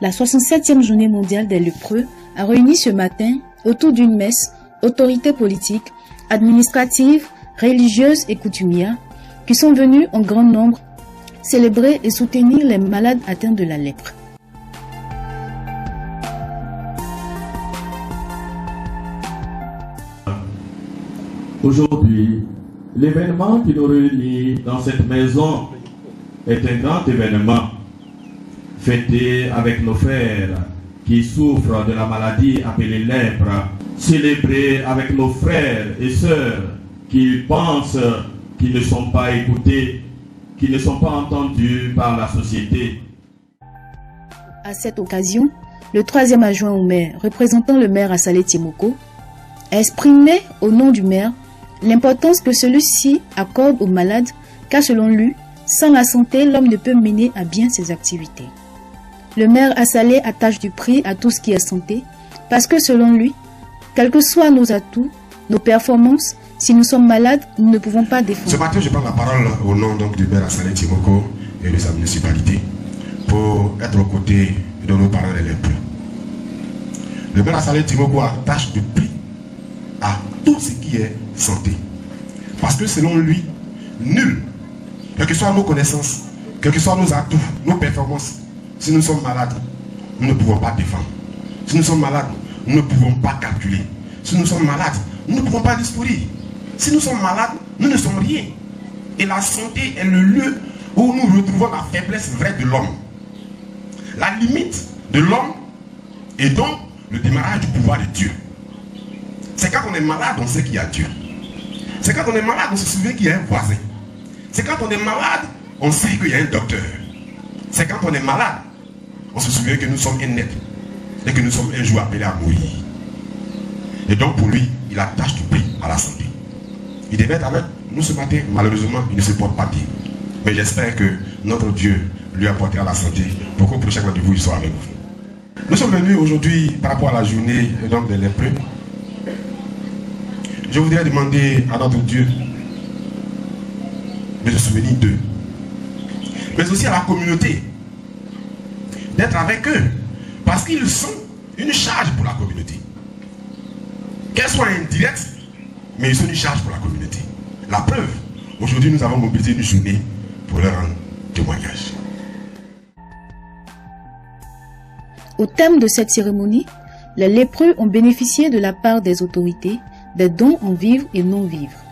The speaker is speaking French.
La 67e journée mondiale des lépreux a réuni ce matin, autour d'une messe, autorités politiques, administratives, religieuses et coutumières, qui sont venus en grand nombre célébrer et soutenir les malades atteints de la lèpre. Aujourd'hui, l'événement qui nous réunit dans cette maison est un grand événement, fêté avec nos frères qui souffrent de la maladie appelée lèpre, célébrer avec nos frères et sœurs qui pensent qu'ils ne sont pas écoutés, qui ne sont pas entendus par la société. À cette occasion, le troisième adjoint au maire, représentant le maire Assalé Timoko, a exprimé au nom du maire l'importance que celui-ci accorde aux malades, car selon lui, sans la santé, l'homme ne peut mener à bien ses activités. Le maire Assalé attache du prix à tout ce qui est santé, parce que selon lui, quels que soient nos atouts, nos performances, si nous sommes malades, nous ne pouvons pas défendre. Ce matin, je prends la parole au nom du maire Assalé Timoko et de sa municipalité pour être aux côtés de nos parents et lépreux. Le maire Assalé Timoko attache du prix à tout ce qui est santé. Parce que selon lui, nul, quelles que soient nos connaissances, quels que soient nos atouts, nos performances, si nous sommes malades, nous ne pouvons pas défendre. Si nous sommes malades, nous ne pouvons pas calculer. Si nous sommes malades, nous ne pouvons pas disposer. Si nous sommes malades, nous ne sommes rien. Et la santé est le lieu où nous retrouvons la faiblesse vraie de l'homme. La limite de l'homme est donc le démarrage du pouvoir de Dieu. C'est quand on est malade, on sait qu'il y a Dieu. C'est quand on est malade, on se souvient qu'il y a un voisin. C'est quand on est malade, on sait qu'il y a un docteur. C'est quand on est malade, on se souvient que nous sommes un être et que nous sommes un jour appelés à mourir. Et donc pour lui, il attache du prix à la santé. Il devait être avec nous ce matin, malheureusement, il ne se porte pas bien. Mais j'espère que notre Dieu lui apportera la santé pour qu'au prochain rendez-vous, il soit avec vous. Nous sommes venus aujourd'hui par rapport à la journée des lépreux. Je voudrais demander à notre Dieu de se souvenir d'eux, mais aussi à la communauté, d'être avec eux, parce qu'ils sont une charge pour la communauté. Qu'elle soit indirecte, mais ils sont une charge pour la communauté. La preuve, aujourd'hui nous avons mobilisé une journée pour leur rendre témoignage. Au terme de cette cérémonie, les lépreux ont bénéficié de la part des autorités des dons en vivres et non-vivres.